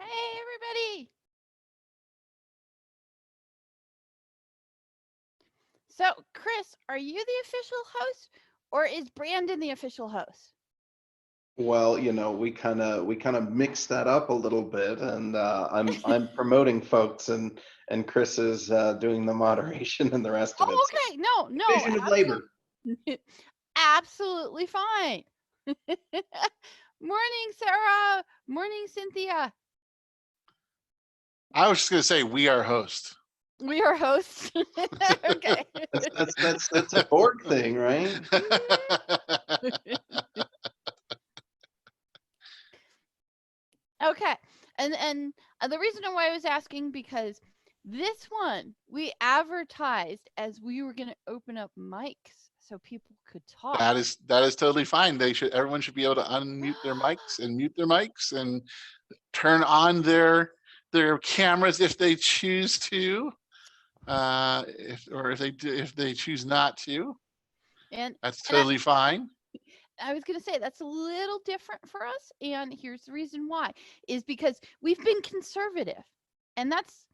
Hey, everybody. So, Chris, are you the official host or is Brandon the official host? Well, we kind of mixed that up a little bit, and I'm promoting folks, and Chris is doing the moderation and the rest of it. Oh, So okay. No, division of labor. absolutely fine. Morning, Sarah. Morning, Cynthia. I was just going to say we are host. We are hosts. Okay. That's a Borg thing, right? Okay. And the reason why I was asking because this one we advertised as we were going to open up mics so people could talk. that is totally fine. Everyone should be able to unmute their mics and mute their mics and turn on their cameras if they choose to, if they choose not to. And That's totally fine. I was going to say that's a little different for us, and here's the reason why is because we've been conservative, and that's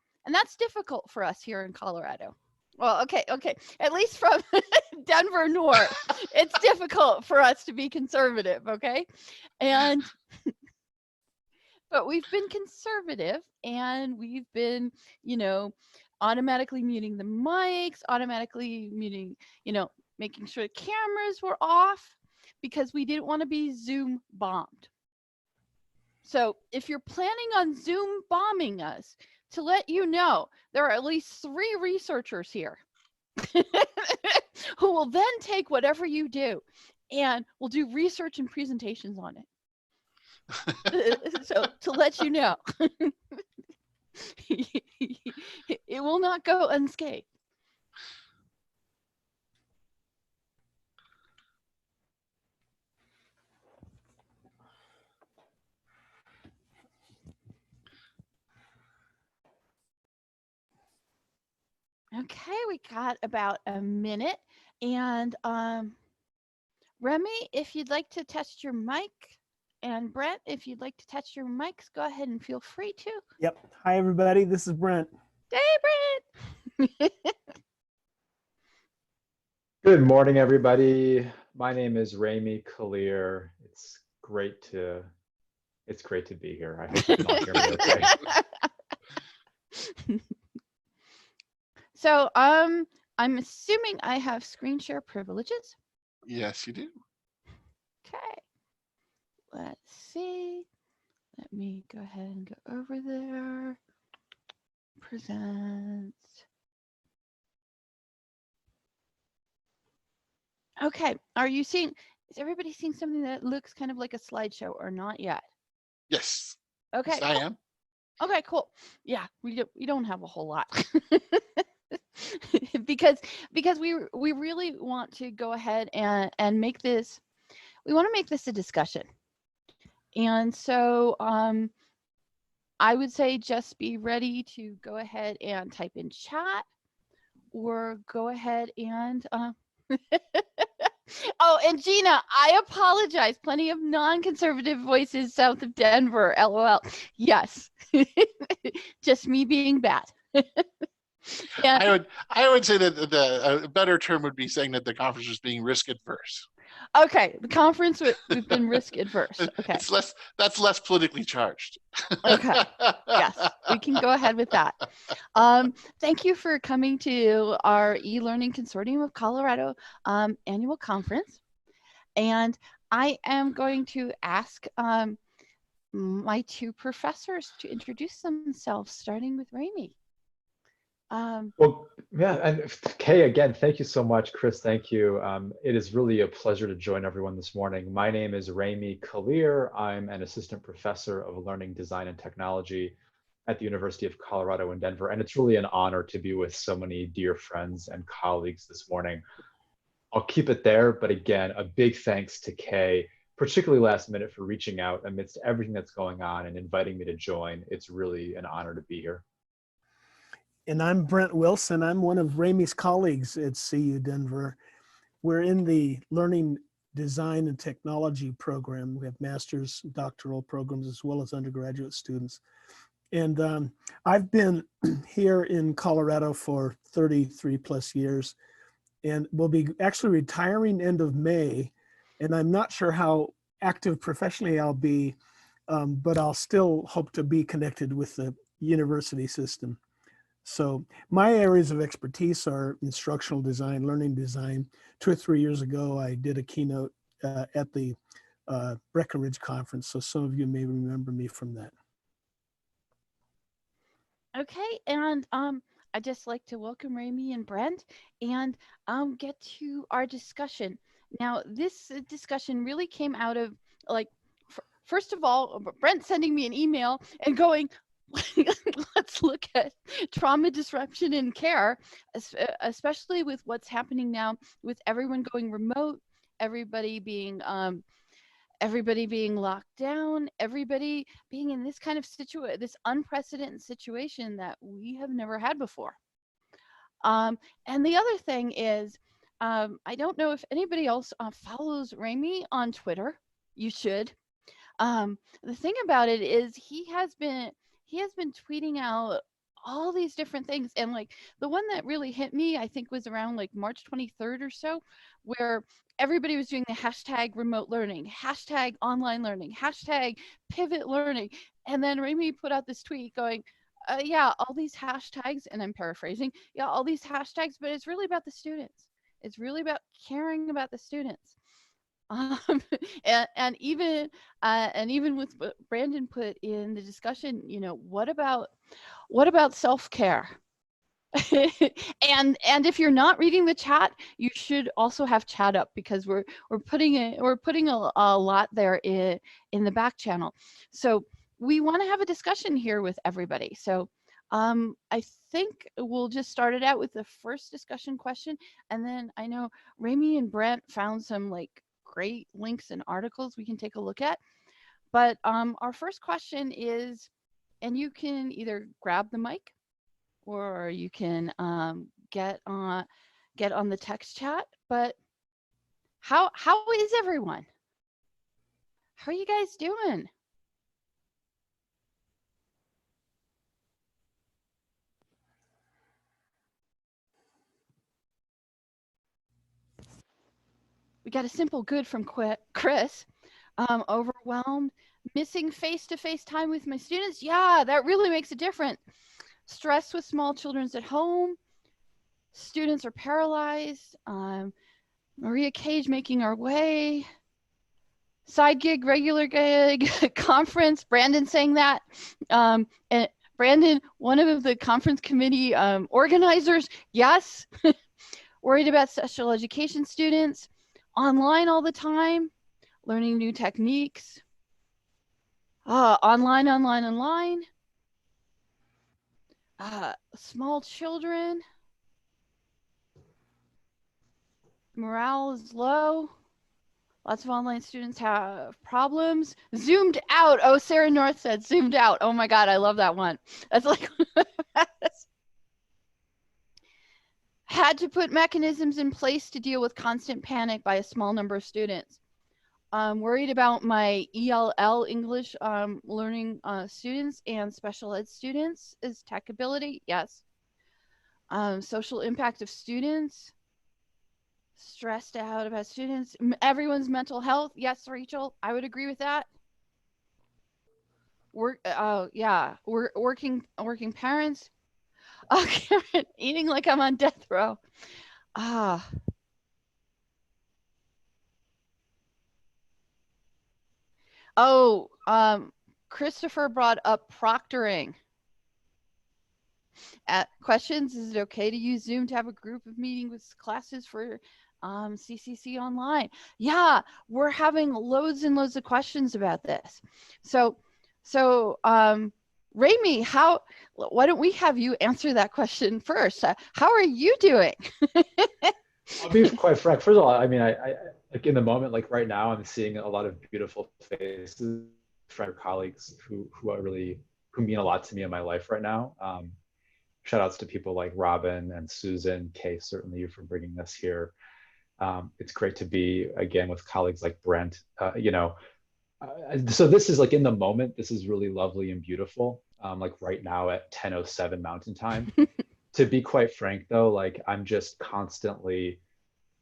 difficult for us here in Colorado. Well, okay, at least from Denver North, it's difficult for us to be conservative, okay? And but we've been conservative, and we've been, automatically muting the mics, automatically muting, making sure the cameras were off, because we didn't want to be Zoom bombed. So if you're planning on Zoom bombing us, to let you know, there are at least 3 researchers here who will then take whatever you do and will do research and presentations on it. So to let you know, it will not go unscathed. Okay, we got about a minute, and Remi, if you'd like to test your mic, and Brent, if you'd like to test your mics, go ahead and feel free to. Yep. Hi, everybody. This is Brent. Hey, Brent. Good morning, everybody. My name is Remi, Kalir. It's great to be here. I hope you can all hear me okay. So I'm assuming I have screen share privileges. Yes, you do. Okay. Let's see. Let me go ahead and go over there. Present. Okay. Are you seeing? Is everybody seeing something that looks kind of like a slideshow or not yet? Yes. Okay. Yes, I am. Okay, cool. Yeah, we don't have a whole lot. because we really want to go ahead and make this, we want to make this a discussion. And so I would say just be ready to go ahead and type in chat or go ahead and oh, and Gina, I apologize. Plenty of non-conservative voices south of Denver. LOL. Yes. Just me being bad. I would say that a better term would be saying that the conference was being risk adverse. Okay, the conference we've been risk adverse. Okay, that's less politically charged. Okay, yes, we can go ahead with that. Thank you for coming to our e-learning consortium of Colorado annual conference, and I am going to ask my 2 professors to introduce themselves, starting with Remi. Well, yeah, and Kay, again, thank you so much. Chris, thank you. It is really a pleasure to join everyone this morning. My name is Remi Kalir. I'm an assistant professor of learning design and technology at the University of Colorado in Denver, and it's really an honor to be with so many dear friends and colleagues this morning. I'll keep it there, but again, a big thanks to Kay, particularly last minute, for reaching out amidst everything that's going on and inviting me to join. It's really an honor to be here. And I'm Brent Wilson. I'm one of Remi's colleagues at CU Denver. We're in the learning design and technology program. We have master's, doctoral programs, as well as undergraduate students. And I've been here in Colorado for 33 plus years, and will be actually retiring end of May. And I'm not sure how active professionally I'll be, but I'll still hope to be connected with the university system. So my areas of expertise are instructional design, learning design. 2 or 3 years ago, I did a keynote at the Breckenridge conference. So some of you may remember me from that. Okay, and I'd just like to welcome Remi and Brent and get to our discussion. Now, this discussion really came out of, like, first of all, Brent sending me an email and going, let's look at trauma disruption in care, especially with what's happening now with everyone going remote, everybody being locked down, everybody being in this kind of this unprecedented situation that we have never had before. And the other thing is, I don't know if anybody else follows Remi on Twitter. You should. The thing about it is he has been tweeting out all these different things, and like the one that really hit me, I think, was around like March 23rd or so, where everybody was doing the hashtag remote learning, hashtag online learning, hashtag pivot learning, and then Remi put out this tweet going, yeah, all these hashtags, and I'm paraphrasing, yeah, all these hashtags, but it's really about the students. It's really about caring about the students. And even with what Brandon put in the discussion, you know, what about self-care? and if you're not reading the chat, you should also have chat up, because we're putting a lot there in the back channel. So we want to have a discussion here with everybody. So I think we'll just start it out with the first discussion question, and then I know Remi and Brent found some like great links and articles we can take a look at. But our first question is, and you can either grab the mic or you can get on the text chat. But how is everyone? How are you guys doing? We got a simple good from Chris. Overwhelmed, missing face-to-face time with my students. Yeah, that really makes a difference. Stress with small children at home. Students are paralyzed. Maria Cage making our way. Side gig, regular gig, conference. Brandon saying that. And Brandon, one of the conference committee organizers. Yes. Worried about special education students. Online all the time. Learning new techniques. Online. Small children. Morale is low. Lots of online students have problems. Zoomed out. Oh, Sarah North said zoomed out. Oh my God, I love that one. That's like had to put mechanisms in place to deal with constant panic by a small number of students. Worried about my ELL English learning students and special ed students. Is tech ability? Yes. Social impact of students. Stressed out about students. Everyone's mental health. Yes, Rachel, I would agree with that. Yeah, we're working parents. Karen, eating like I'm on death row. Christopher brought up proctoring. Questions, is it okay to use Zoom to have a group of meeting with classes for CCC online? Yeah, we're having loads and loads of questions about this. So Remi, why don't we have you answer that question first? How are you doing? I'll be quite frank. First of all, I mean, I like in the moment, like right now, I'm seeing a lot of beautiful faces, friends, colleagues who mean a lot to me in my life right now. Shout outs to people like Robin and Susan, Kay, certainly you for bringing this here. It's great to be again with colleagues like Brent. So this is like in the moment, this is really lovely and beautiful. Like right now at 10:07 Mountain Time. To be quite frank though, like I'm just constantly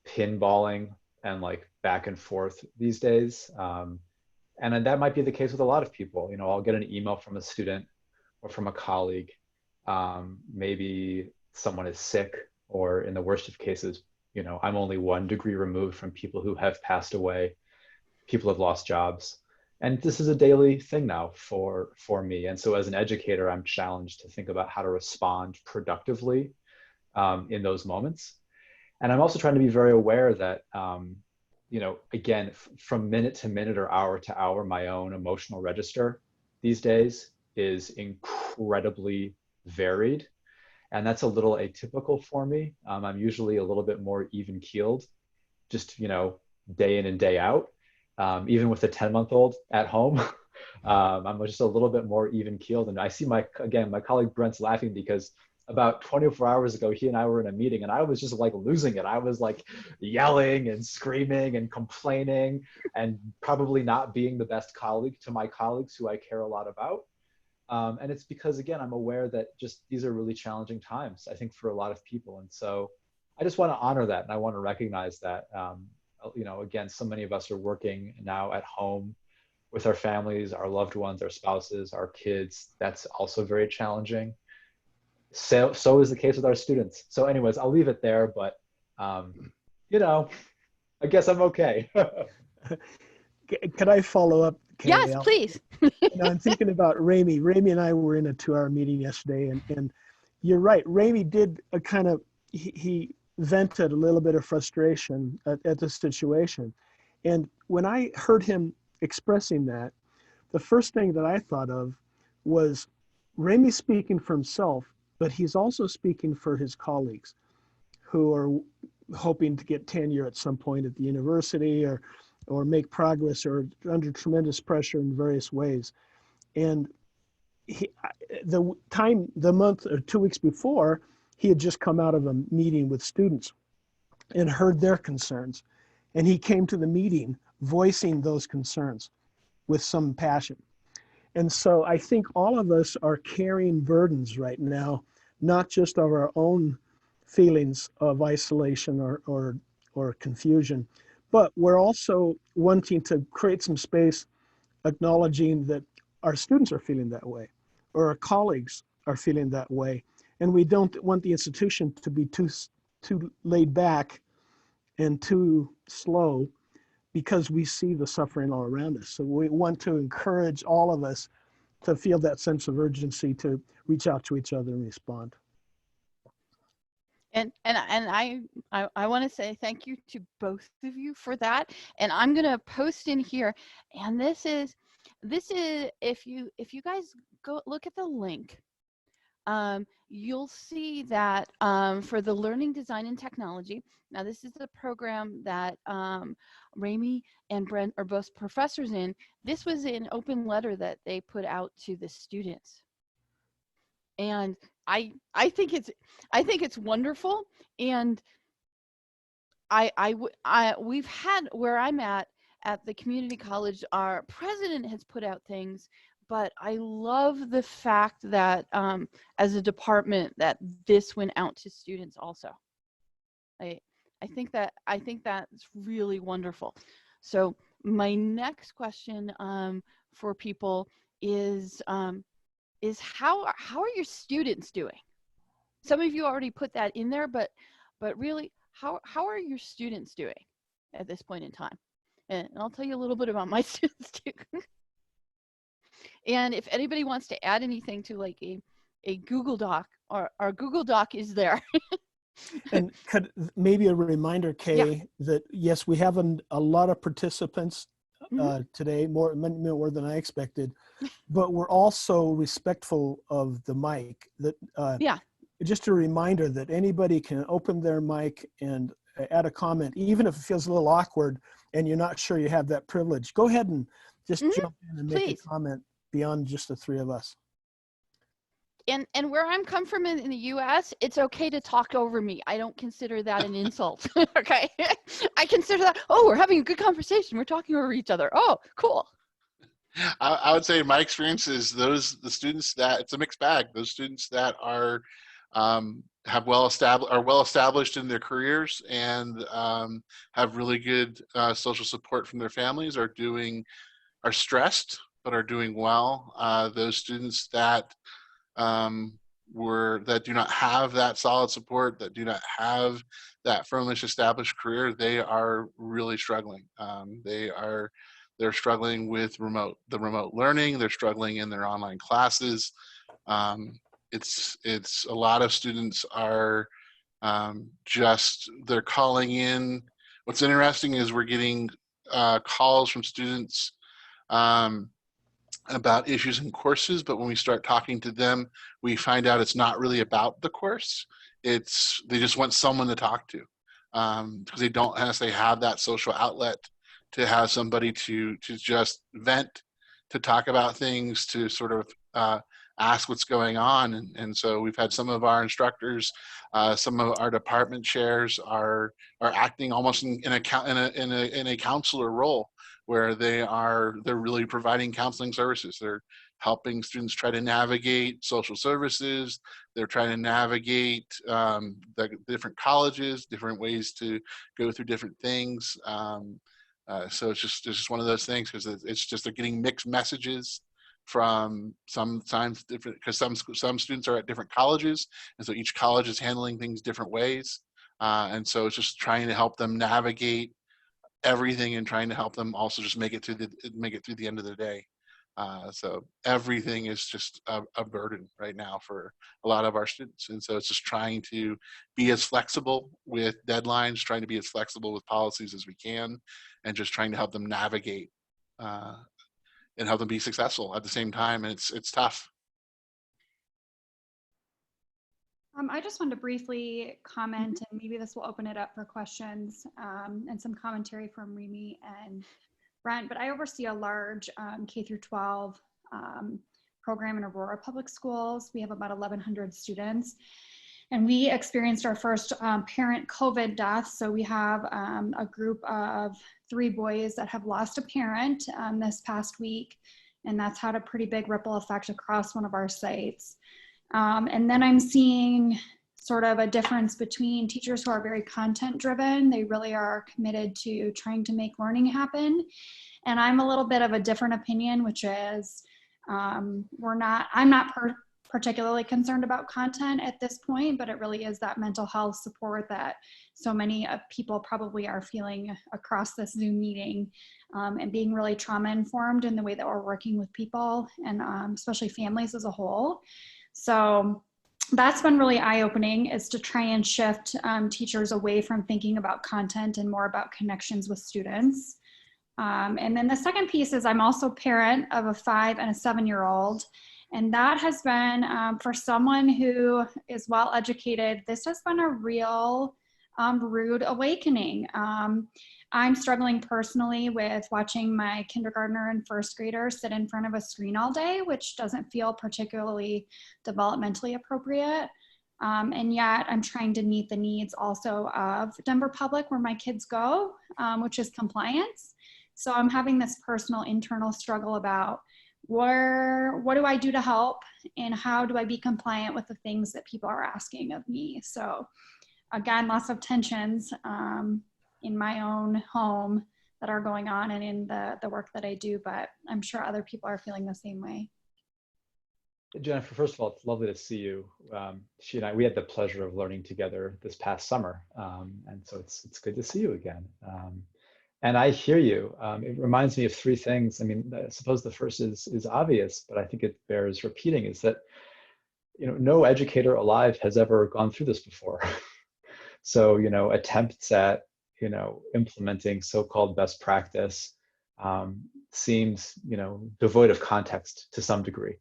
pinballing and like back and forth these days. And that might be the case with a lot of people. I'll get an email from a student or from a colleague. Maybe someone is sick, or in the worst of cases, I'm only 1 degree removed from people who have passed away. People have lost jobs. And this is a daily thing now for me. And so as an educator, I'm challenged to think about how to respond productively in those moments. And I'm also trying to be very aware that, again, from minute to minute or hour to hour, my own emotional register these days is incredibly varied. And that's a little atypical for me. I'm usually a little bit more even keeled, just, day in and day out. Even with a 10-month-old at home, I'm just a little bit more even keeled. And I see my colleague Brent's laughing because about 24 hours ago, he and I were in a meeting and I was just like losing it. I was like yelling and screaming and complaining and probably not being the best colleague to my colleagues who I care a lot about. And it's because, again, I'm aware that just these are really challenging times, I think, for a lot of people. And so I just want to honor that. And I want to recognize that, again, so many of us are working now at home with our families, our loved ones, our spouses, our kids. That's also very challenging. So is the case with our students. So anyways, I'll leave it there, but, I guess I'm okay. Could I follow up? Kay? Yes, please. I'm thinking about Remi. Remi and I were in a 2-hour meeting yesterday, and you're right. Remi did a kind of, he vented a little bit of frustration at the situation. And when I heard him expressing that, the first thing that I thought of was Remi speaking for himself, but he's also speaking for his colleagues who are hoping to get tenure at some point at the university or make progress or under tremendous pressure in various ways. And the month or 2 weeks before, he had just come out of a meeting with students and heard their concerns. And he came to the meeting voicing those concerns with some passion. And so I think all of us are carrying burdens right now, not just of our own feelings of isolation or confusion, but we're also wanting to create some space acknowledging that our students are feeling that way, or our colleagues are feeling that way. And we don't want the institution to be too laid back and too slow because we see the suffering all around us. So we want to encourage all of us to feel that sense of urgency to reach out to each other and respond. And I want to say thank you to both of you for that. And I'm going to post in here. And this is if you guys go look at the link, you'll see that for the Learning Design and Technology. Now this is the program that Remi and Brent are both professors in. This was an open letter that they put out to the students. And I think it's wonderful, and we've had, where I'm at the community college, our president has put out things, but I love the fact that as a department that this went out to students also. I think that's really wonderful. So my next question for people is how are your students doing? Some of you already put that in there, but really, how are your students doing at this point in time? And I'll tell you a little bit about my students too. And if anybody wants to add anything to like a Google Doc, our Google Doc is there. And could maybe a reminder, Kay, that yes, we have a lot of participants today, more than I expected, but we're also respectful of the mic. That just a reminder that anybody can open their mic and add a comment, even if it feels a little awkward and you're not sure you have that privilege. Go ahead and just jump in and make a comment beyond just the three of us. and where I'm come from in the US, it's okay to talk over me. I don't consider that an insult. Okay. I consider that, oh, we're having a good conversation. We're talking over each other. Oh, cool. I would say my experience is the students that, it's a mixed bag. Those students that are have well established in their careers and have really good social support from their families are stressed but are doing well. Those students that that do not have that solid support, that do not have that firmly established career, they are really struggling. They're struggling with the remote learning. They're struggling in their online classes. It's a lot of students are they're calling in. What's interesting is we're getting calls from students about issues in courses, but when we start talking to them, we find out it's not really about the course. They just want someone to talk to because they don't necessarily have that social outlet to have somebody to just vent, to talk about things, to sort of ask what's going on. And so we've had some of our instructors, some of our department chairs are acting almost in a counselor role, where they're really providing counseling services. They're helping students try to navigate social services. They're trying to navigate the different colleges, different ways to go through different things. So it's just one of those things, because it's just they're getting mixed messages from sometimes different, because some students are at different colleges, and so each college is handling things different ways. And so it's just trying to help them navigate everything and trying to help them also just make it through the end of the day. So everything is just a burden right now for a lot of our students. And so it's just trying to be as flexible with deadlines, trying to be as flexible with policies as we can, and just trying to help them navigate and help them be successful at the same time. And it's tough. I just wanted to briefly comment, and maybe this will open it up for questions and some commentary from Remi and Brent, but I oversee a large K through 12 program in Aurora Public Schools. We have about 1,100 students, and we experienced our first parent COVID death. So we have a group of 3 boys that have lost a parent this past week, and that's had a pretty big ripple effect across one of our sites. And then I'm seeing sort of a difference between teachers who are very content driven. They really are committed to trying to make learning happen. And I'm a little bit of a different opinion, which is I'm not particularly concerned about content at this point, but it really is that mental health support that so many people probably are feeling across this Zoom meeting, and being really trauma informed in the way that we're working with people, and especially families as a whole. So that's been really eye-opening, is to try and shift teachers away from thinking about content and more about connections with students. And then the second piece is I'm also parent of a 5 and a 7-year-old. And that has been, for someone who is well educated, this has been a real rude awakening. I'm struggling personally with watching my kindergartner and first grader sit in front of a screen all day, which doesn't feel particularly developmentally appropriate. And yet I'm trying to meet the needs also of Denver Public, where my kids go, which is compliance. So I'm having this personal internal struggle about what do I do to help, and how do I be compliant with the things that people are asking of me. So again, lots of tensions in my own home that are going on, and in the work that I do, but I'm sure other people are feeling the same way. Jennifer, first of all, it's lovely to see you. She and I, we had the pleasure of learning together this past summer. And so it's good to see you again. And I hear you. It reminds me of 3 things. I mean, I suppose the first is obvious, but I think it bears repeating, is that, no educator alive has ever gone through this before. So, attempts at, implementing so-called best practice seems, devoid of context to some degree.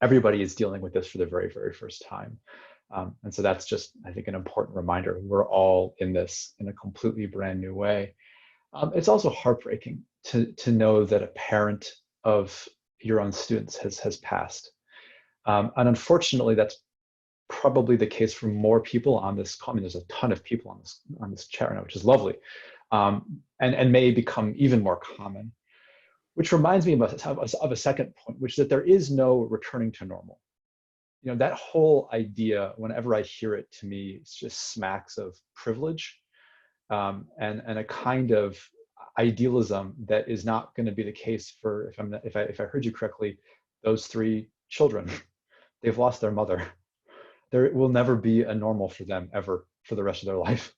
Everybody is dealing with this for the very, very first time. And so that's just, I think, an important reminder. We're all in this in a completely brand new way. It's also heartbreaking to know that a parent of your own students has passed. And unfortunately, that's probably the case for more people on this call. I mean, there's a ton of people on this chat right now, which is lovely, and may become even more common. Which reminds me of a second point, which is that there is no returning to normal. You know, that whole idea, whenever I hear it, to me, it just smacks of privilege, and a kind of idealism that is not going to be the case for, if I heard you correctly, those 3 children. They've lost their mother. There will never be a normal for them ever for the rest of their life,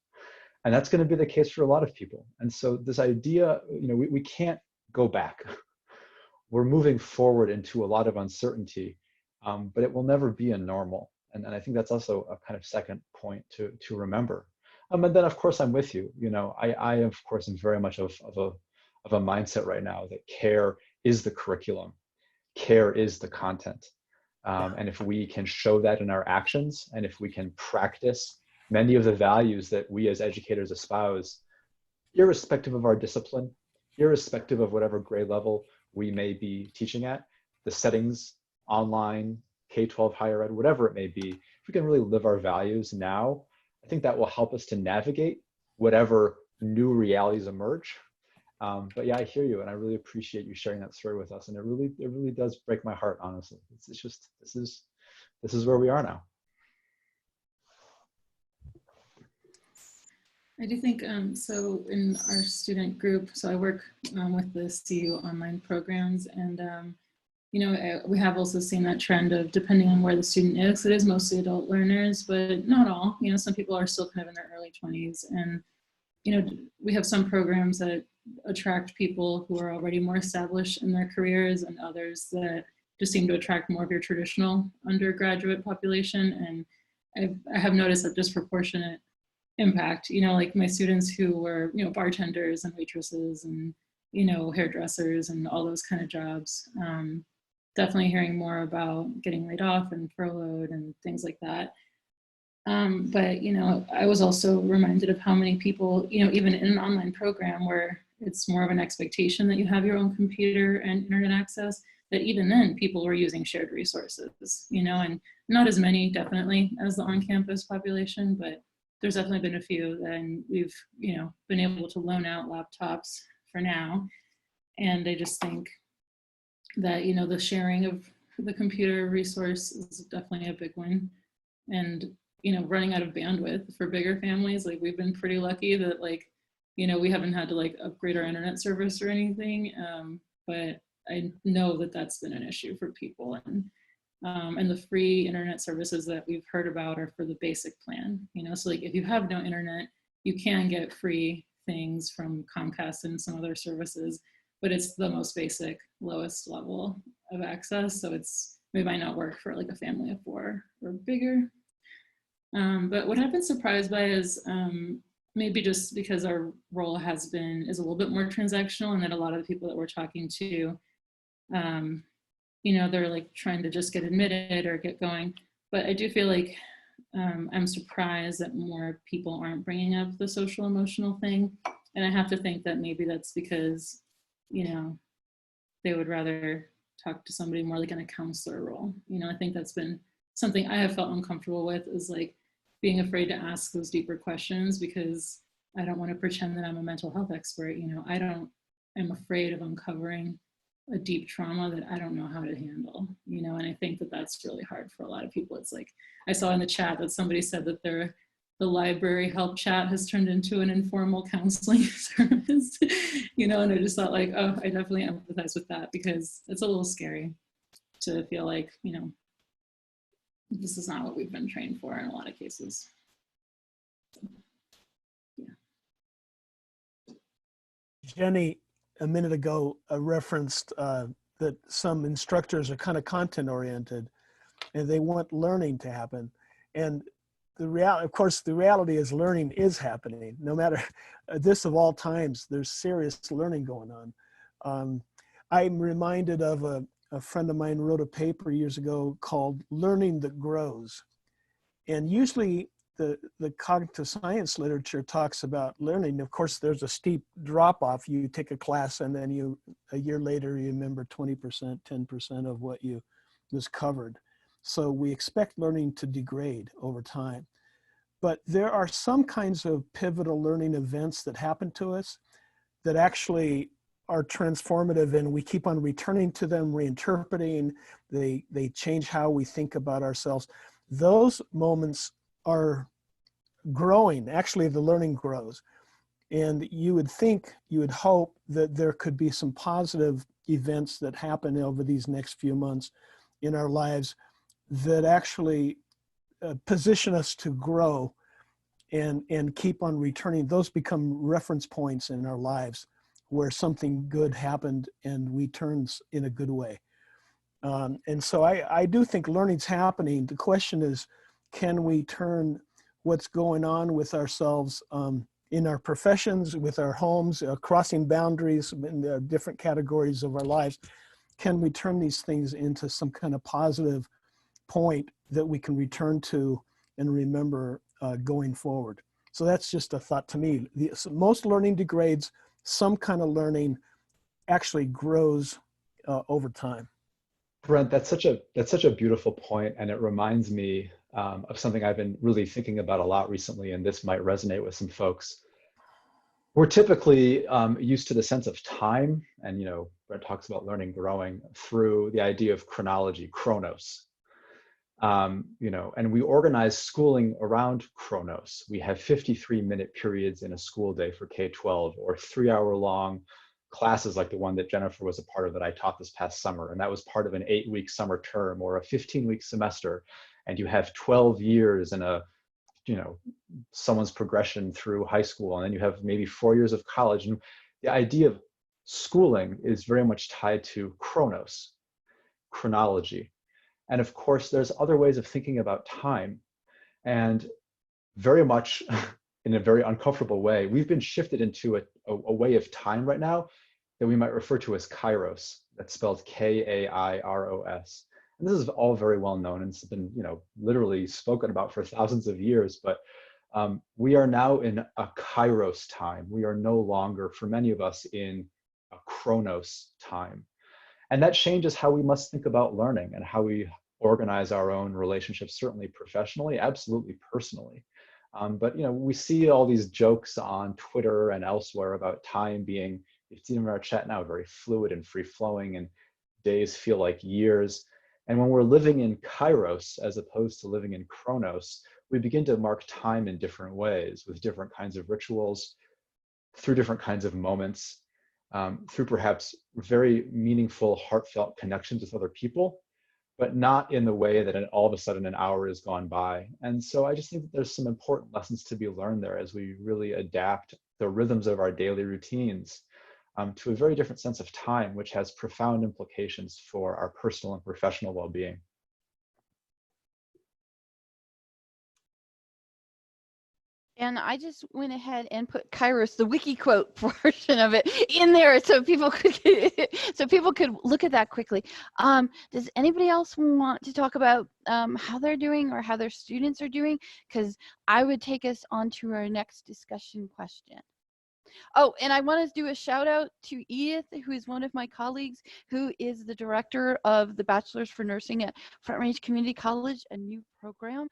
and that's going to be the case for a lot of people. And so this idea, you know, we can't go back. We're moving forward into a lot of uncertainty, but it will never be a normal. And I think that's also a kind of second point to remember. And then, of course, I'm with you. You know, I of course am very much of a mindset right now that care is the curriculum, care is the content, and if we can show that in our actions, and if we can practice many of the values that we as educators espouse, irrespective of our discipline, irrespective of whatever grade level we may be teaching at, the settings, online, K-12, higher ed, whatever it may be, if we can really live our values now, I think that will help us to navigate whatever new realities emerge. But yeah, I hear you, and I really appreciate you sharing that story with us. And it really does break my heart, honestly. It's just, this is where we are now. I do think, so in our student group, so I work with the CU online programs, and you know, we have also seen that trend of, depending on where the student is, it is mostly adult learners, but not all. You know, some people are still kind of in their early 20s, and you know, we have some programs that attract people who are already more established in their careers, and others that just seem to attract more of your traditional undergraduate population. And I have noticed a disproportionate impact, you know, like my students who were, you know, bartenders and waitresses and, you know, hairdressers and all those kind of jobs. Definitely hearing more about getting laid off and furloughed and things like that. But, you know, I was also reminded of how many people, you know, even in an online program where it's more of an expectation that you have your own computer and internet access, that even then people were using shared resources, you know, and not as many definitely as the on-campus population, but there's definitely been a few. And we've, you know, been able to loan out laptops for now. And I just think that, you know, the sharing of the computer resource is definitely a big one. And, you know, running out of bandwidth for bigger families, like we've been pretty lucky that, like, you know, we haven't had to like upgrade our internet service or anything. But I know that that's been an issue for people. And the free internet services that we've heard about are for the basic plan, you know, so like if you have no internet, you can get free things from Comcast and some other services, but it's the most basic, lowest level of access. So it might not work for like a family of 4 or bigger. But what I've been surprised by is maybe just because our role is a little bit more transactional, and that a lot of the people that we're talking to, you know, they're like trying to just get admitted or get going. But I do feel like I'm surprised that more people aren't bringing up the social emotional thing. And I have to think that maybe that's because, you know, they would rather talk to somebody more like in a counselor role. You know, I think that's been something I have felt uncomfortable with, is like being afraid to ask those deeper questions, because I don't want to pretend that I'm a mental health expert. You know, I'm afraid of uncovering a deep trauma that I don't know how to handle, you know, and I think that that's really hard for a lot of people. It's like, I saw in the chat that somebody said that the library help chat has turned into an informal counseling service, you know, and I just thought like, oh, I definitely empathize with that, because it's a little scary to feel like, you know, this is not what we've been trained for in a lot of cases. So, yeah. Jenny, a minute ago, referenced that some instructors are kind of content oriented and they want learning to happen. And of course, the reality is learning is happening. No matter this of all times, there's serious learning going on. I'm reminded of a friend of mine wrote a paper years ago called Learning That Grows. And usually the cognitive science literature talks about learning. Of course, there's a steep drop off. You take a class and then a year later, you remember 20%, 10% of what was covered. So we expect learning to degrade over time. But there are some kinds of pivotal learning events that happen to us that actually are transformative, and we keep on returning to them, reinterpreting. They change how we think about ourselves. Those moments are growing. Actually, the learning grows. And you would think, you would hope that there could be some positive events that happen over these next few months in our lives that actually position us to grow and keep on returning. Those become reference points in our lives where something good happened and we turned in a good way. And so I do think learning's happening. The question is, can we turn what's going on with ourselves in our professions, with our homes, crossing boundaries in the different categories of our lives, can we turn these things into some kind of positive point that we can return to and remember going forward? So that's just a thought to me. Most learning degrades. Some kind of learning actually grows over time. Brent, that's such a beautiful point, and it reminds me of something I've been really thinking about a lot recently, and this might resonate with some folks. We're typically used to the sense of time, and Brent talks about learning growing through the idea of chronology, chronos. And we organize schooling around chronos. We have 53-minute periods in a school day for K-12, or 3-hour-long classes like the one that Jennifer was a part of that I taught this past summer. And that was part of an 8-week summer term or a 15-week semester. And you have 12 years in someone's progression through high school. And then you have maybe 4 years of college. And the idea of schooling is very much tied to chronos, chronology. And of course, there's other ways of thinking about time. And very much in a very uncomfortable way, we've been shifted into a way of time right now that we might refer to as kairos. That's spelled K-A-I-R-O-S. And this is all very well known, and it's been literally spoken about for thousands of years. But we are now in a kairos time. We are no longer, for many of us, in a chronos time. And that changes how we must think about learning and how we organize our own relationships, certainly professionally, absolutely personally. But we see all these jokes on Twitter and elsewhere about time being, you've seen in our chat now, very fluid and free-flowing, and days feel like years. And when we're living in kairos as opposed to living in chronos, we begin to mark time in different ways, with different kinds of rituals, through different kinds of moments, through perhaps very meaningful, heartfelt connections with other people, but not in the way that all of a sudden an hour has gone by. And so I just think that there's some important lessons to be learned there as we really adapt the rhythms of our daily routines to a very different sense of time, which has profound implications for our personal and professional well-being. And I just went ahead and put Kairos, the wiki quote portion of it, in there so people could look at that quickly. Does anybody else want to talk about how they're doing or how their students are doing? Because I would take us on to our next discussion question. Oh, and I want to do a shout out to Edith, who is one of my colleagues, who is the director of the Bachelor's for Nursing at Front Range Community College, a new program.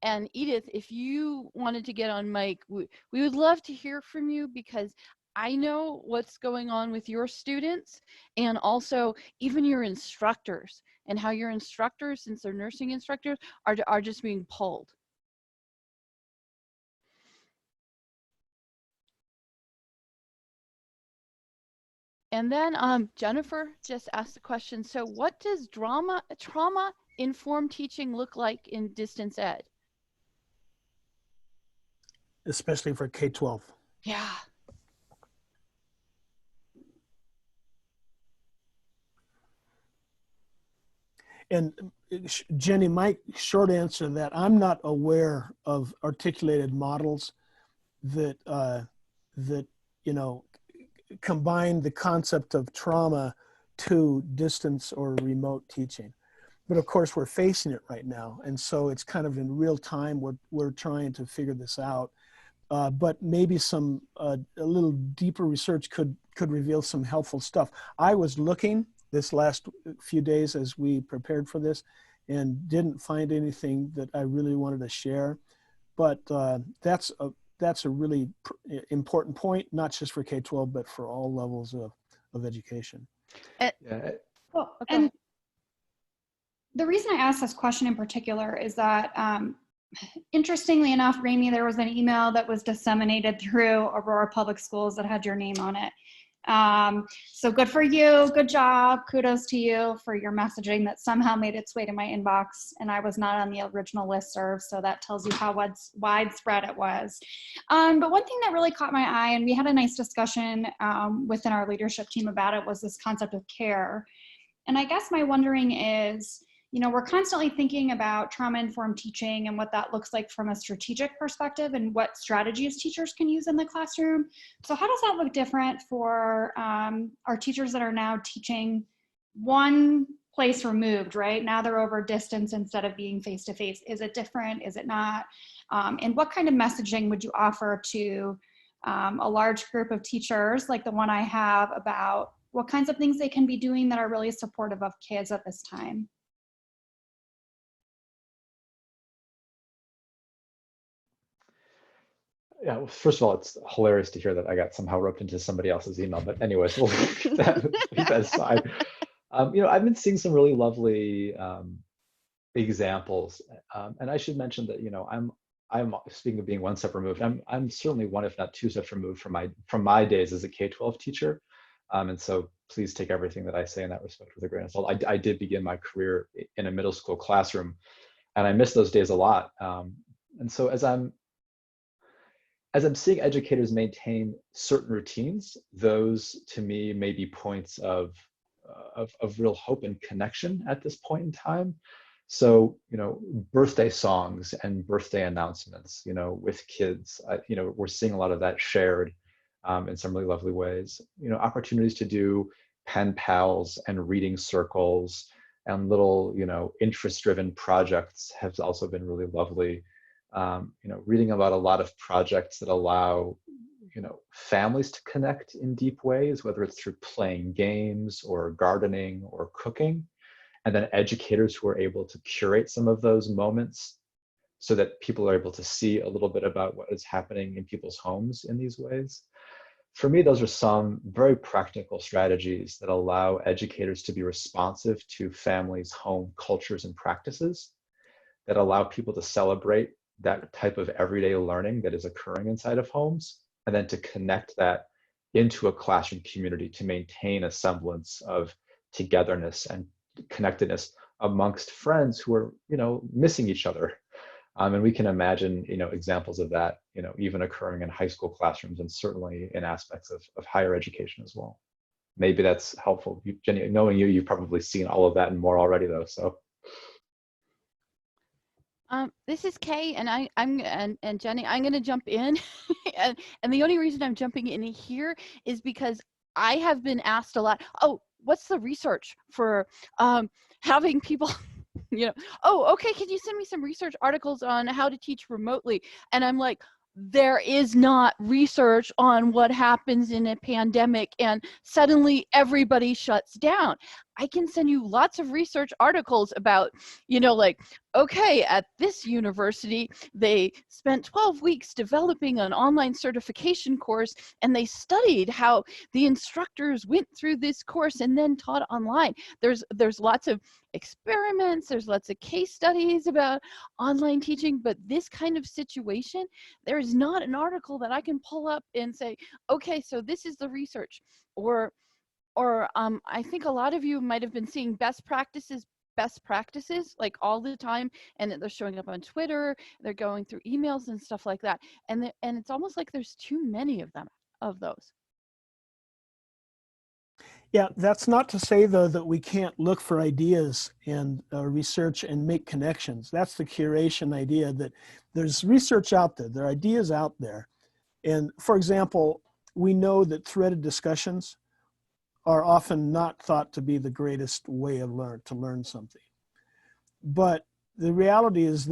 And Edith, if you wanted to get on mic, we would love to hear from you, because I know what's going on with your students and also even your instructors, and how your instructors, since they're nursing instructors, are just being pulled. And then Jennifer just asked a question. So what does trauma-informed teaching look like in distance ed? Especially for K-12. Yeah. And Jenny, my short answer to that, I'm not aware of articulated models that combine the concept of trauma to distance or remote teaching. But of course, we're facing it right now. And so it's kind of in real time, we're trying to figure this out. But maybe some a little deeper research could reveal some helpful stuff. I was looking this last few days as we prepared for this, and didn't find anything that I really wanted to share. But that's a really important point, not just for K-12, but for all levels of education. Yeah. Well, Okay. and the reason I asked this question in particular is that, interestingly enough, Remi, there was an email that was disseminated through Aurora Public Schools that had your name on it. So good for you. Good job. Kudos to you for your messaging that somehow made its way to my inbox, and I was not on the original listserv, so that tells you how widespread it was. But one thing that really caught my eye, and we had a nice discussion within our leadership team about it, was this concept of care. And I guess my wondering is, you know, we're constantly thinking about trauma-informed teaching and what that looks like from a strategic perspective and what strategies teachers can use in the classroom. So how does that look different for our teachers that are now teaching one place removed, right? Now they're over distance instead of being face-to-face. Is it different? Is it not? And what kind of messaging would you offer to a large group of teachers like the one I have about what kinds of things they can be doing that are really supportive of kids at this time? Yeah, well, first of all, it's hilarious to hear that I got somehow roped into somebody else's email. But anyways, we'll leave that aside. You know, I've been seeing some really lovely examples, and I should mention that, you know, I'm speaking of being one step removed. I'm certainly one, if not two steps removed from my days as a K-12 teacher, and so please take everything that I say in that respect with a grain of salt. I did begin my career in a middle school classroom, and I miss those days a lot. And so as I'm seeing educators maintain certain routines, those to me may be points of real hope and connection at this point in time. So, you know, birthday songs and birthday announcements, you know, with kids, you know, we're seeing a lot of that shared in some really lovely ways. You know, opportunities to do pen pals and reading circles and little, you know, interest-driven projects have also been really lovely. You know, reading about a lot of projects that allow, you know, families to connect in deep ways, whether it's through playing games or gardening or cooking, and then educators who are able to curate some of those moments so that people are able to see a little bit about what is happening in people's homes in these ways. For me, those are some very practical strategies that allow educators to be responsive to families' home cultures and practices, that allow people to celebrate that type of everyday learning that is occurring inside of homes, and then to connect that into a classroom community to maintain a semblance of togetherness and connectedness amongst friends who are, you know, missing each other. And we can imagine, you know, examples of that, you know, even occurring in high school classrooms and certainly in aspects of higher education as well. Maybe that's helpful. Jenny, knowing you, you've probably seen all of that and more already, though. So. This is Kay, and and Jenny, I'm going to jump in, and the only reason I'm jumping in here is because I have been asked a lot. Oh, what's the research for having people, you know? Oh, okay. Can you send me some research articles on how to teach remotely? And I'm like, there is not research on what happens in a pandemic and suddenly everybody shuts down. I can send you lots of research articles about, you know, like, okay, at this university, they spent 12 weeks developing an online certification course, and they studied how the instructors went through this course and then taught online. There's lots of experiments, there's lots of case studies about online teaching, but this kind of situation, there is not an article that I can pull up and say, okay, so this is the research. Or I think a lot of you might have been seeing best practices like all the time, and they're showing up on Twitter, they're going through emails and stuff like that, and it's almost like there's too many of those. Yeah, that's not to say, though, that we can't look for ideas and research and make connections. That's the curation idea, that there's research out there, there are ideas out there. And for example, we know that threaded discussions are often not thought to be the greatest way of to learn something. But the reality is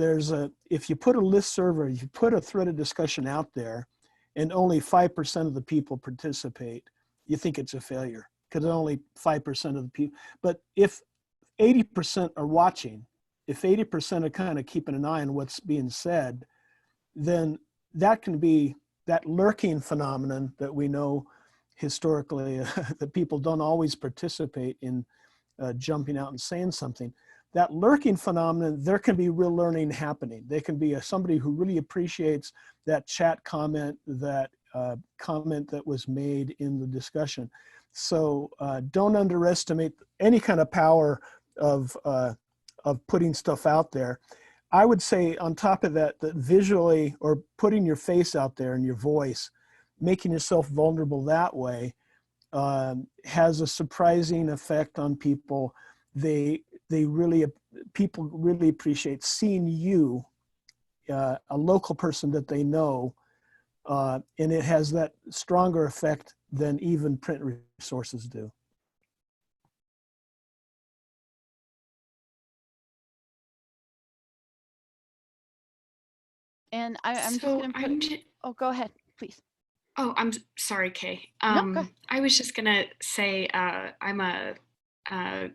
if you put a listserv or if you put a threaded discussion out there and only 5% of the people participate, you think it's a failure because only 5% of the people. But if 80% are watching if 80% are kind of keeping an eye on what's being said, then that can be that lurking phenomenon that we know historically that people don't always participate in jumping out and saying something. That lurking phenomenon, there can be real learning happening. They can be somebody who really appreciates that chat comment, that comment that was made in the discussion. So don't underestimate any kind of power of putting stuff out there. I would say on top of that, that visually, or putting your face out there and your voice, making yourself vulnerable that way has a surprising effect on people. People really appreciate seeing you, a local person that they know, and it has that stronger effect than even print resources do. And I'm So just going to put, oh, go ahead, please. Oh, I'm sorry, Kay. No, go ahead. I was just gonna say I'm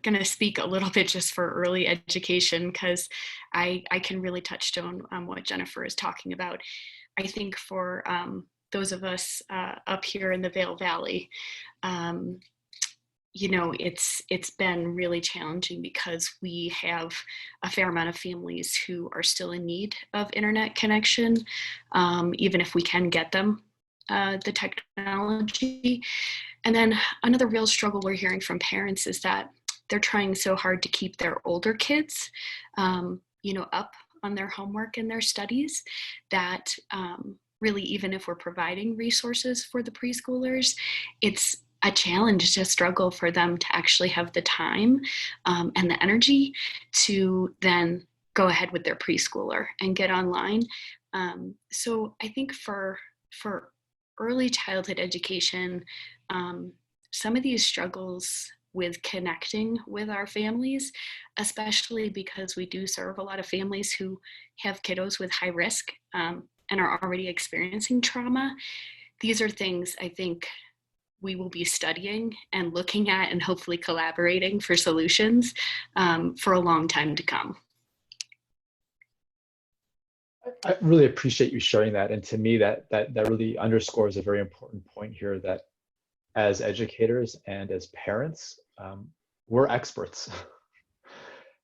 gonna speak a little bit just for early education, because I can really touch on what Jennifer is talking about. I think for those of us up here in the Vail Valley, you know, it's been really challenging because we have a fair amount of families who are still in need of internet connection, even if we can get them the technology. And then another real struggle we're hearing from parents is that they're trying so hard to keep their older kids, you know, up on their homework and their studies that really, even if we're providing resources for the preschoolers, it's a challenge, to struggle for them to actually have the time and the energy to then go ahead with their preschooler and get online. So I think for early childhood education, some of these struggles with connecting with our families, especially because we do serve a lot of families who have kiddos with high risk and are already experiencing trauma. These are things I think we will be studying and looking at and hopefully collaborating for solutions for a long time to come. I really appreciate you sharing that. And to me, that really underscores a very important point here, that as educators and as parents, we're experts.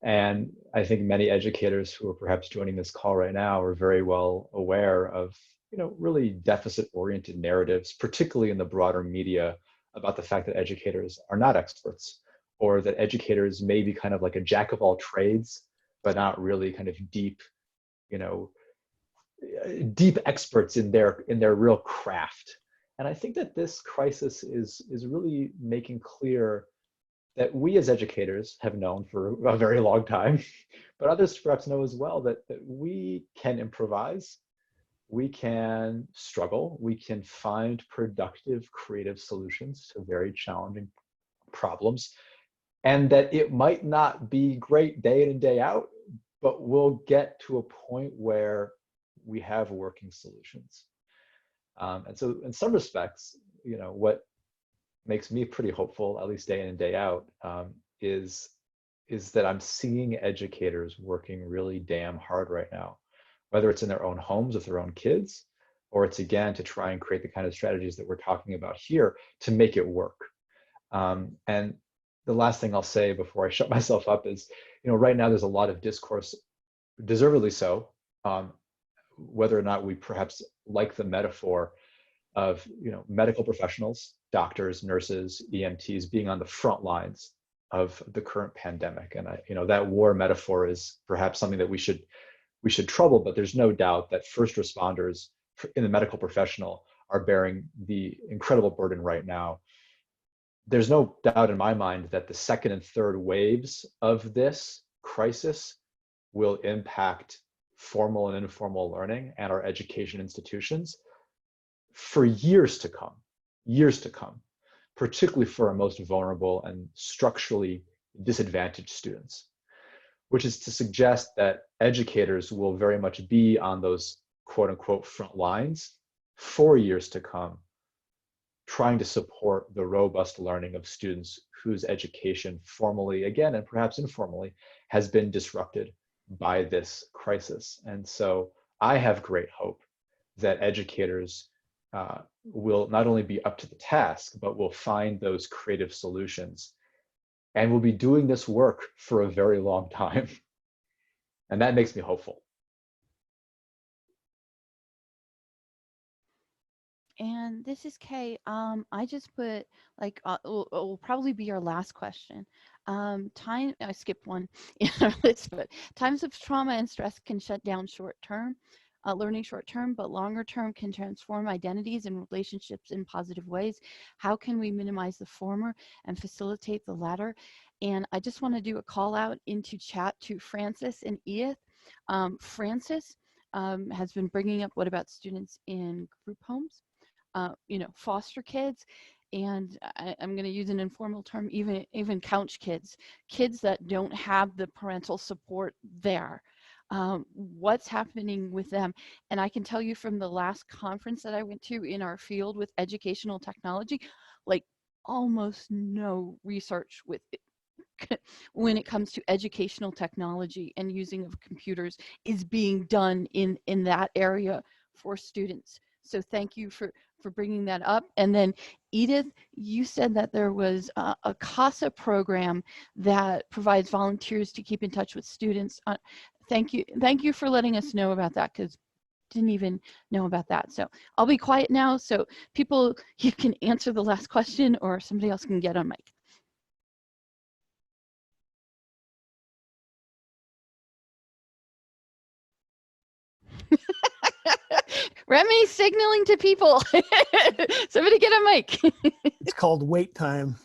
And I think many educators who are perhaps joining this call right now are very well aware of, you know, really deficit-oriented narratives, particularly in the broader media, about the fact that educators are not experts, or that educators may be kind of like a jack of all trades, but not really kind of deep, you know, deep experts in their real craft. And I think that this crisis is really making clear that we as educators have known for a very long time, but others perhaps know as well, that we can improvise, we can struggle, we can find productive, creative solutions to very challenging problems, and that it might not be great day in and day out, but we'll get to a point where we have working solutions. And so in some respects, you know, what makes me pretty hopeful, at least day in and day out, is that I'm seeing educators working really damn hard right now, whether it's in their own homes with their own kids, or it's again to try and create the kind of strategies that we're talking about here to make it work. And the last thing I'll say before I shut myself up is, you know, right now there's a lot of discourse, deservedly so, whether or not we perhaps like the metaphor of, you know, medical professionals, doctors, nurses, EMTs being on the front lines of the current pandemic. And you know, that war metaphor is perhaps something that we should trouble, but there's no doubt that first responders in the medical professional are bearing the incredible burden right now. There's no doubt in my mind that the second and third waves of this crisis will impact formal and informal learning and our education institutions for years to come, particularly for our most vulnerable and structurally disadvantaged students, which is to suggest that educators will very much be on those quote unquote front lines for years to come, trying to support the robust learning of students whose education formally, again, and perhaps informally, has been disrupted by this crisis. And so I have great hope that educators will not only be up to the task, but will find those creative solutions. And will be doing this work for a very long time. And that makes me hopeful. And this is Kay. I just put like it will probably be our last question. Time I skipped one in our list, but times of trauma and stress can shut down short-term learning short-term, but longer-term can transform identities and relationships in positive ways. How can we minimize the former and facilitate the latter? And I just want to do a call out into chat to Francis and Edith. Francis has been bringing up what about students in group homes? Foster kids, and I'm going to use an informal term, even couch kids, kids that don't have the parental support there. What's happening with them? And I can tell you from the last conference that I went to in our field with educational technology, like almost no research with it when it comes to educational technology and using of computers is being done in that area for students. So thank you for bringing that up. And then Edith, you said that there was a CASA program that provides volunteers to keep in touch with students. Thank you for letting us know about that, because didn't even know about that. So I'll be quiet now so people, you can answer the last question or somebody else can get on mic. Remi signaling to people. Somebody get a mic. It's called wait time.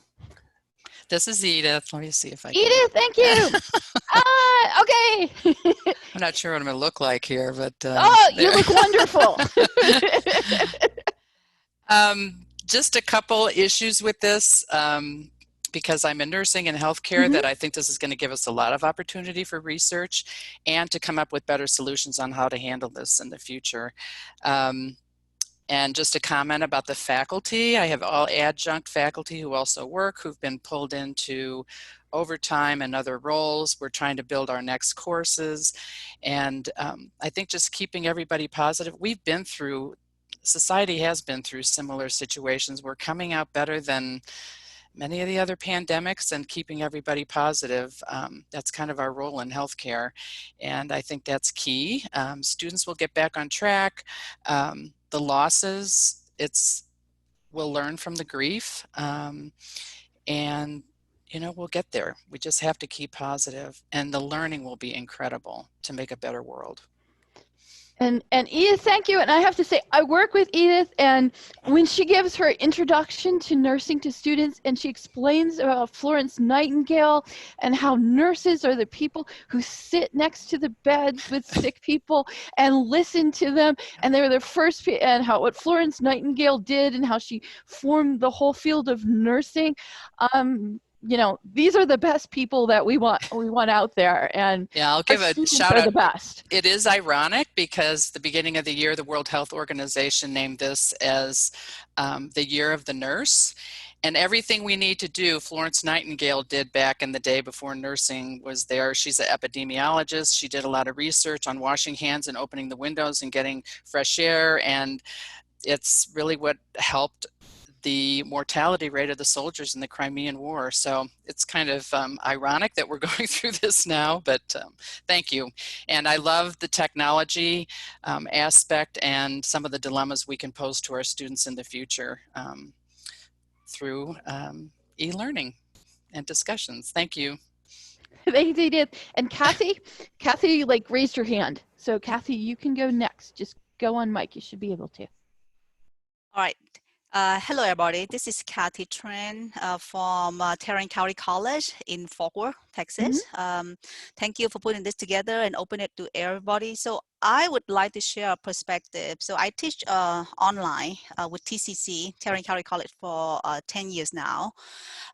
This is Edith. Let me see if I can. Edith, thank you. Okay. I'm not sure what I'm going to look like here, but. You look wonderful. Just a couple issues with this. Because I'm in nursing and healthcare, that I think this is going to give us a lot of opportunity for research and to come up with better solutions on how to handle this in the future. And just a comment about the faculty. I have all adjunct faculty who also work, who've been pulled into overtime and other roles. We're trying to build our next courses. And I think just keeping everybody positive. Society has been through similar situations. We're coming out better than many of the other pandemics, and keeping everybody positive. That's kind of our role in healthcare. And I think that's key. Students will get back on track. The losses, we'll learn from the grief. And, we'll get there. We just have to keep positive, and the learning will be incredible to make a better world. And Edith, thank you. And I have to say, I work with Edith, and when she gives her introduction to nursing to students, and she explains about Florence Nightingale and how nurses are the people who sit next to the beds with sick people and listen to them, and they're the first, and what Florence Nightingale did and how she formed the whole field of nursing. These are the best people that we want out there, and yeah, I'll give a shout out. The best. It is ironic because the beginning of the year, the World Health Organization named this as the year of the nurse, and everything we need to do, Florence Nightingale did back in the day before nursing was there. She's an epidemiologist. She did a lot of research on washing hands and opening the windows and getting fresh air, and it's really what helped the mortality rate of the soldiers in the Crimean War. So it's kind of ironic that we're going through this now, but thank you. And I love the technology aspect and some of the dilemmas we can pose to our students in the future through e-learning and discussions. Thank you. They did. And Kathy raised her hand. So Kathy, you can go next. Just go on mic. You should be able to. All right. Hello, everybody. This is Kathy Tran from Tran County College in Fort Worth, Texas. Thank you for putting this together and open it to everybody. So I would like to share a perspective. So I teach online with TCC, Tran County College, for 10 years now.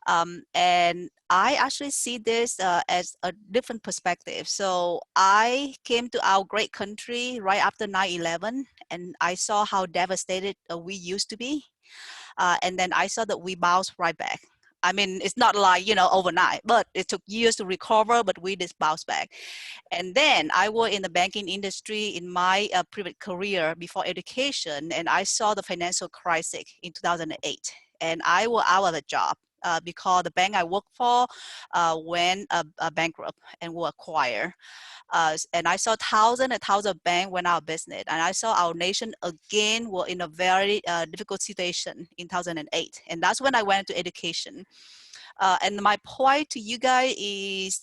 And I actually see this as a different perspective. So I came to our great country right after 9/11, and I saw how devastated we used to be. And then I saw that we bounced right back. I mean, it's not like, overnight, but it took years to recover, but we just bounced back. And then I worked in the banking industry in my previous career before education, and I saw the financial crisis in 2008. And I was out of a job because the bank I worked for went bankrupt and were acquired. And I saw thousands and thousands of banks went out of business. And I saw our nation again were in a very difficult situation in 2008. And that's when I went to education. And my point to you guys is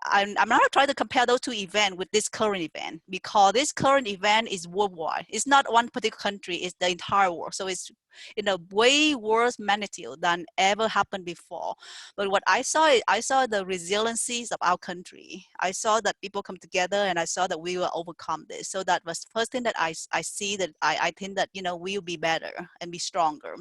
I'm not trying to compare those two events with this current event, because this current event is worldwide. It's not one particular country, it's the entire world. So it's in a way worse magnitude than ever happened before. But what I saw is I saw the resiliencies of our country. I saw that people come together, and I saw that we will overcome this. So that was the first thing that I see, that I think that, we will be better and be stronger.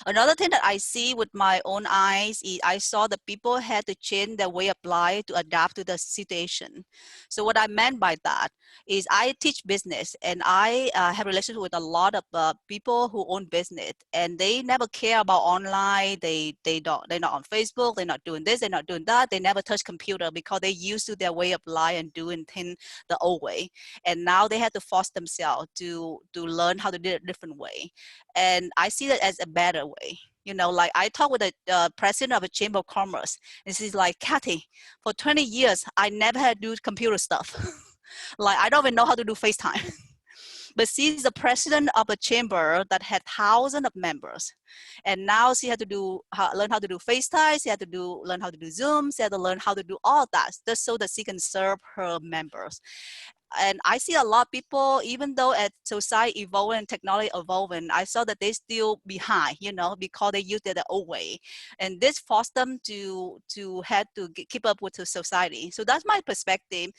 Another thing that I see with my own eyes is I saw that people had to change their way of life to adapt to the situation. So what I meant by that is I teach business, and I have relationships with a lot of people who own business, and they never care about online. They're not on Facebook. They're not doing this. They're not doing that. They never touch computer because they used to their way of life and doing things the old way. And now they have to force themselves to learn how to do it a different way. And I see that as a better way. Like I talked with the president of a chamber of commerce, and she's like, Kathy, for 20 years, I never had to do computer stuff. Like, I don't even know how to do FaceTime. But she's the president of a chamber that had thousands of members. And now she had to learn how to do FaceTime. She had to learn how to do Zoom. She had to learn how to do all that, just so that she can serve her members. And I see a lot of people, even though as society evolving and technology evolving, I saw that they still behind, because they use it the old way. And this forced them to have to keep up with the society. So that's my perspective.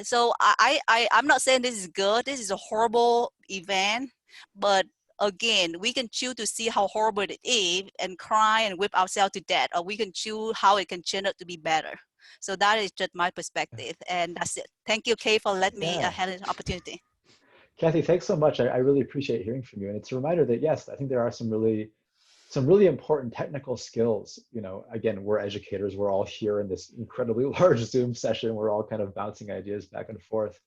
So I'm not saying this is good. This is a horrible event, but again, we can choose to see how horrible it is and cry and whip ourselves to death, or we can choose how it can turn out to be better. So that is just my perspective, and that's it. Thank you, Kay, for letting me have an opportunity. Kathy, thanks so much. I really appreciate hearing from you. And it's a reminder that, yes, I think there are some really important technical skills. Again, we're educators. We're all here in this incredibly large Zoom session. We're all kind of bouncing ideas back and forth.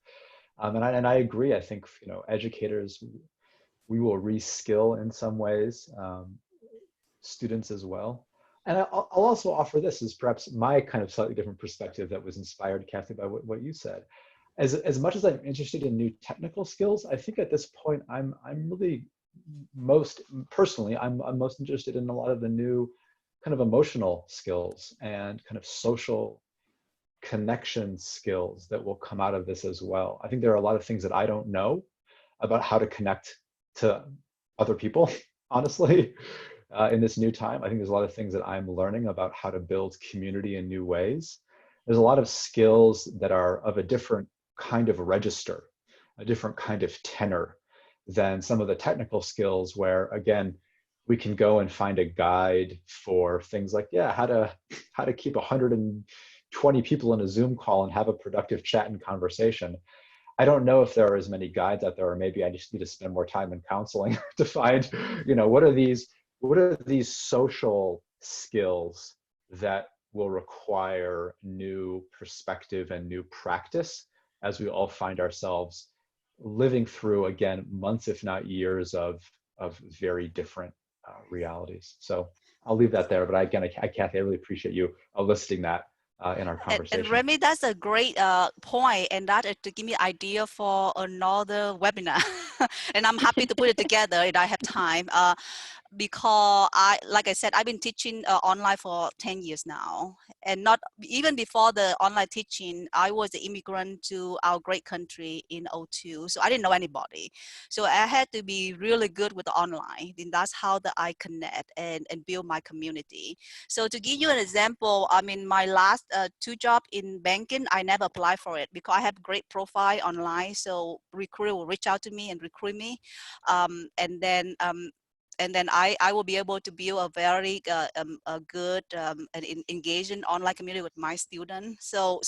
And I agree. I think, educators, we will reskill in some ways, students as well. And I'll also offer this as perhaps my kind of slightly different perspective that was inspired, Kathy, by what you said. As much as I'm interested in new technical skills, I think at this point I'm really most interested in a lot of the new kind of emotional skills and kind of social connection skills that will come out of this as well. I think there are a lot of things that I don't know about how to connect to other people, honestly. In this new time, I think there's a lot of things that I'm learning about how to build community in new ways. There's a lot of skills that are of a different kind of register, a different kind of tenor than some of the technical skills where, again, we can go and find a guide for things like, how to keep 120 people in a Zoom call and have a productive chat and conversation. I don't know if there are as many guides out there, or maybe I just need to spend more time in counseling to find, what are these social skills that will require new perspective and new practice as we all find ourselves living through, again, months, if not years of very different realities. So I'll leave that there. But Kathy, I really appreciate you listing that in our conversation. And Remi, that's a great point, and that is to give me idea for another webinar. And I'm happy to put it together if I have time. Because like I said, I've been teaching online for 10 years now. And not even before the online teaching, I was an immigrant to our great country in 2002. So I didn't know anybody. So I had to be really good with the online. And that's how I connect and build my community. So to give you an example, I mean, my last 2 jobs in banking, I never applied for it because I have great profile online. So recruiter will reach out to me and recruit me. And then I will be able to build a very a good and engaging online community with my students. So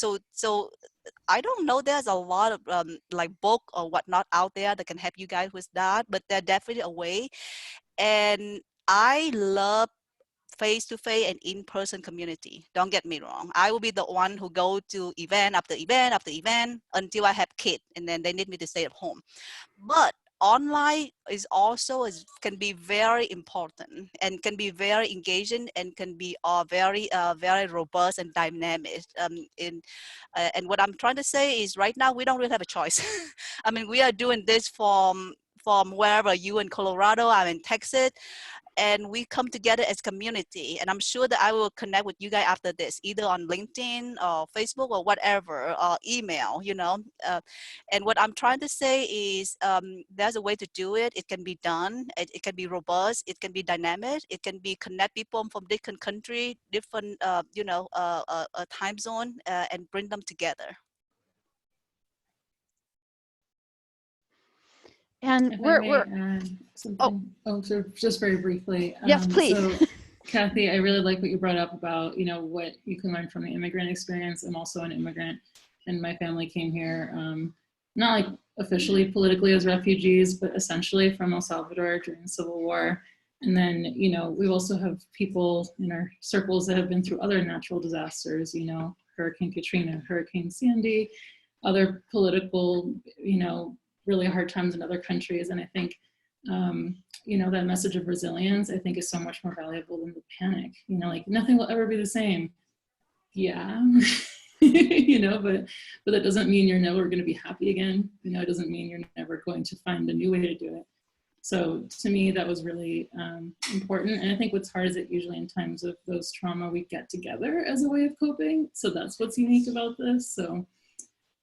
I don't know, there's a lot of like book or whatnot out there that can help you guys with that, but they're definitely a way. And I love face-to-face and in-person community. Don't get me wrong. I will be the one who go to event after event after event until I have kids, and then they need me to stay at home. But online is also can be very important and can be very engaging and can be very very robust and dynamic. And what I'm trying to say is right now we don't really have a choice. I mean, we are doing this from wherever, you in Colorado, I'm in Texas, and we come together as community. And I'm sure that I will connect with you guys after this, either on LinkedIn or Facebook or whatever, or email, you know. And what I'm trying to say is there's a way to do it. It can be done. It can be robust. It can be dynamic. It can be connect people from different country, different, time zone, and bring them together. And If we're I may add something. So just very briefly. Yes, please. So, Kathy, I really like what you brought up about, you know, what you can learn from the immigrant experience. I'm also an immigrant, and my family came here, not like officially politically as refugees, but essentially from El Salvador during the Civil War. And then, you know, we also have people in our circles that have been through other natural disasters, you know, Hurricane Katrina, Hurricane Sandy, other political, you know, really hard times in other countries. And I think, you know, that message of resilience, I think, is so much more valuable than the panic. You know, like nothing will ever be the same. Yeah, you know, but that doesn't mean you're never going to be happy again. You know, it doesn't mean you're never going to find a new way to do it. So to me, that was really important. And I think what's hard is that usually in times of those trauma, we get together as a way of coping. So that's what's unique about this. So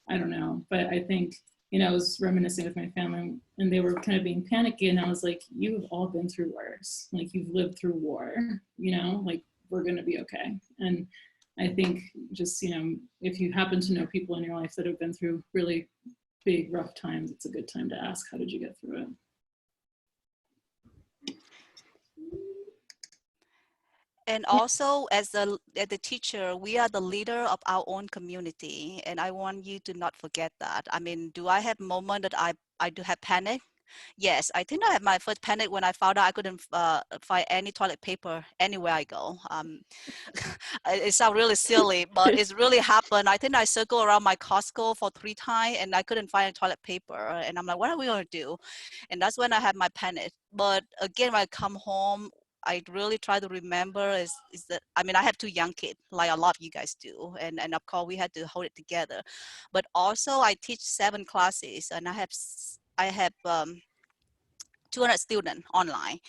I don't know, but I think, you know, I was reminiscing with my family and they were kind of being panicky, and I was like, you have all been through worse. Like, you've lived through war, you know, like, we're going to be okay. And I think just, you know, if you happen to know people in your life that have been through really big, rough times, it's a good time to ask, how did you get through it? And also, as the teacher, we are the leader of our own community, and I want you to not forget that. I mean, do I have moment that I do have panic? Yes, I think I had my first panic when I found out I couldn't find any toilet paper anywhere I go. It sounds really silly, but it's really happened. I think I circled around my Costco for 3 times and I couldn't find toilet paper. And I'm like, what are we going to do? And that's when I had my panic. But again, when I come home, I really try to remember is that, I mean, I have 2 young kids, like a lot of you guys do. And of course, we had to hold it together. But also, I teach 7 classes, and I have 200 students online.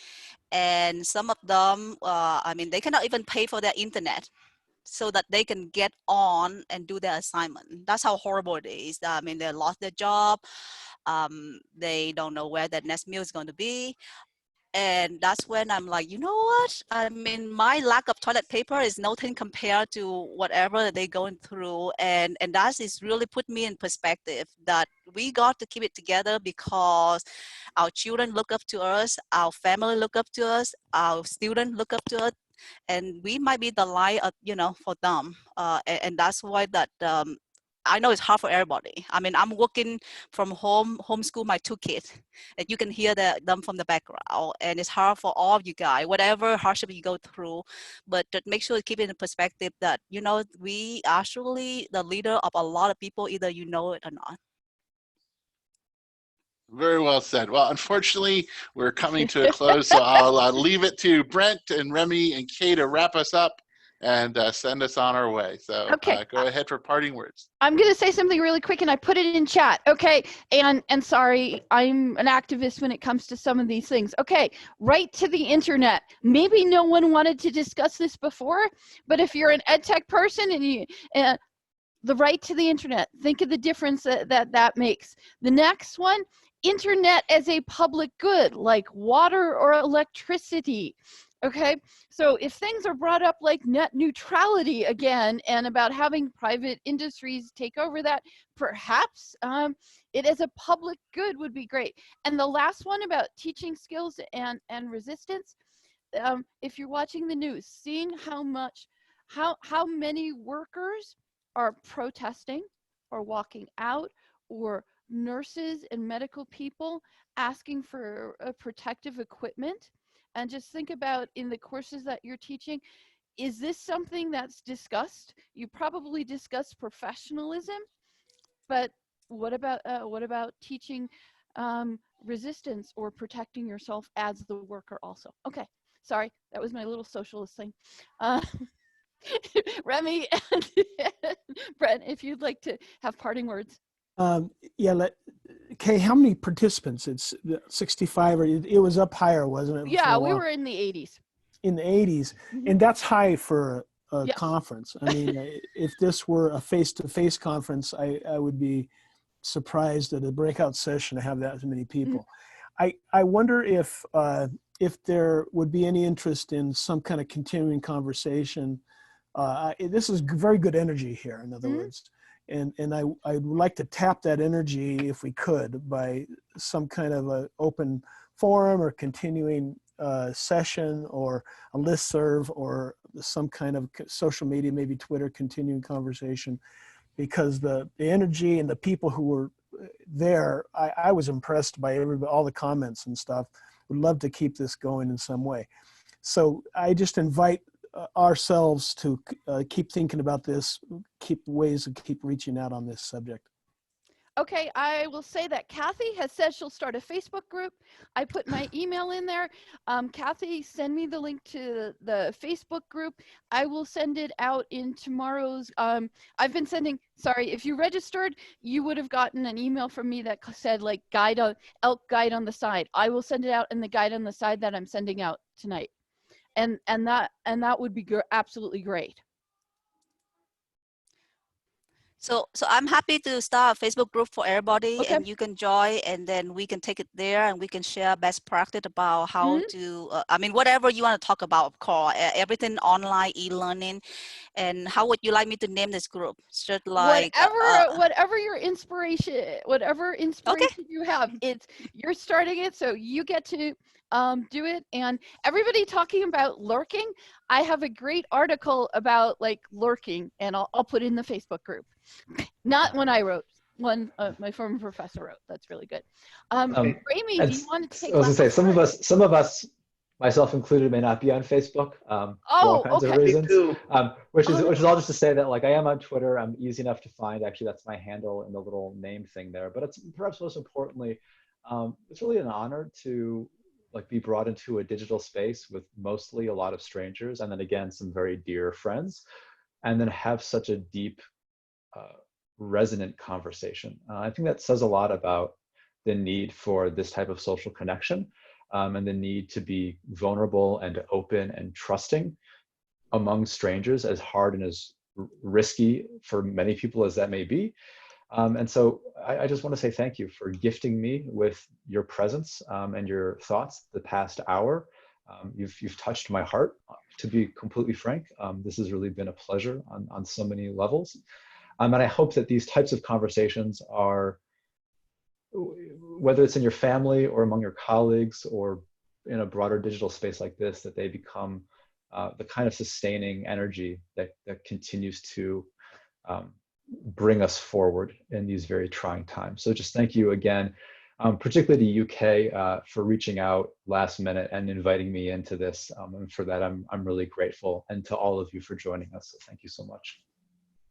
And some of them, I mean, they cannot even pay for their internet so that they can get on and do their assignment. That's how horrible it is. I mean, they lost their job. They don't know where their next meal is going to be. And that's when I'm like, you know what? I mean, my lack of toilet paper is nothing compared to whatever they're going through. And that is really put me in perspective that we got to keep it together because our children look up to us, our family look up to us, our students look up to us, and we might be the light, you know, for them. And that's why that, I know it's hard for everybody. I mean, I'm working from home, homeschool my 2 kids, and you can hear them from the background. And it's hard for all of you guys, whatever hardship you go through. But to make sure to keep it in perspective that, you know, we are actually the leader of a lot of people, either you know it or not. Very well said. Well, unfortunately, we're coming to a close, so I'll leave it to Brent and Remi and Kay to wrap us up and send us on our way. So Okay. Go ahead for parting words. I'm going to say something really quick, and I put it in chat. Okay. And sorry, I'm an activist when it comes to some of these things. Okay. Right to the internet. Maybe no one wanted to discuss this before, but if you're an ed tech person and the right to the internet, think of the difference that makes. The next one, internet as a public good, like water or electricity. Okay, so if things are brought up like net neutrality again and about having private industries take over that, perhaps it as a public good would be great. And the last one about teaching skills and resistance, if you're watching the news, seeing how many workers are protesting or walking out, or nurses and medical people asking for protective equipment and just think about in the courses that you're teaching, is this something that's discussed? You probably discuss professionalism, but what about teaching resistance or protecting yourself as the worker also? Okay, sorry, that was my little socialist thing. Remi and Brent, if you'd like to have parting words. Yeah, Kay, how many participants? It's 65, or it was up higher, wasn't it? Yeah, we were in the 80s. In the 80s, and that's high for a Yes. conference. I mean, if this were a face-to-face conference, I would be surprised at a breakout session to have that many people. I wonder if there would be any interest in some kind of continuing conversation. This is very good energy here, in other words. And I'd like to tap that energy, if we could, by some kind of an open forum or continuing session or a listserv or some kind of social media, maybe Twitter, continuing conversation, because the energy and the people who were there, I was impressed by all the comments and stuff. Would love to keep this going in some way. So I just invite ourselves to keep thinking about this, keep ways to keep reaching out on this subject. Okay, I will say that Kathy has said she'll start a Facebook group. I put my email in there. Kathy, send me the link to the Facebook group. I will send it out in tomorrow's, I've been sending, sorry, if you registered, you would have gotten an email from me that said like elk guide on the side. I will send it out in the guide on the side that I'm sending out tonight. And that would be absolutely great. So I'm happy to start a Facebook group for everybody, Okay. and you can join, and then we can take it there, and we can share best practice about how to, I mean, whatever you want to talk about, of course, everything online, e-learning. And how would you like me to name this group? Should like whatever your inspiration, whatever inspiration you have, you're starting it, so you get to do it. And everybody talking about lurking, I have a great article about like lurking, and I'll put in the Facebook group. Not one I wrote, one my former professor wrote. That's really good. Remi, do you want to take? I was gonna say some of us, myself included, may not be on Facebook for all kinds of reasons. Which is all just to say that like I am on Twitter. I'm easy enough to find. Actually, that's my handle in the little name thing there. But it's perhaps most importantly, it's really an honor to like be brought into a digital space with mostly a lot of strangers, and then again some very dear friends, and then have such a deep, resonant conversation. I think that says a lot about the need for this type of social connection. And the need to be vulnerable and open and trusting among strangers, as hard and as risky for many people as that may be. And so I just want to say thank you for gifting me with your presence and your thoughts the past hour. You've touched my heart, to be completely frank. This has really been a pleasure on so many levels. And I hope that these types of conversations are, whether it's in your family or among your colleagues or in a broader digital space like this, that they become the kind of sustaining energy that continues to bring us forward in these very trying times. So just thank you again, particularly the UK for reaching out last minute and inviting me into this. And for that, I'm really grateful. And to all of you for joining us. So thank you so much.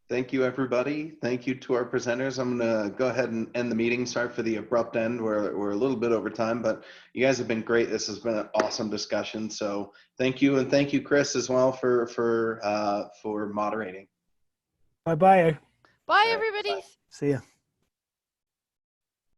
Thank you, everybody. Thank you to our presenters. I'm going to go ahead and end the meeting. Sorry for the abrupt end. We're a little bit over time, but you guys have been great. This has been an awesome discussion. So thank you, and thank you, Chris, as well for moderating. Bye-bye. Bye, everybody. See ya.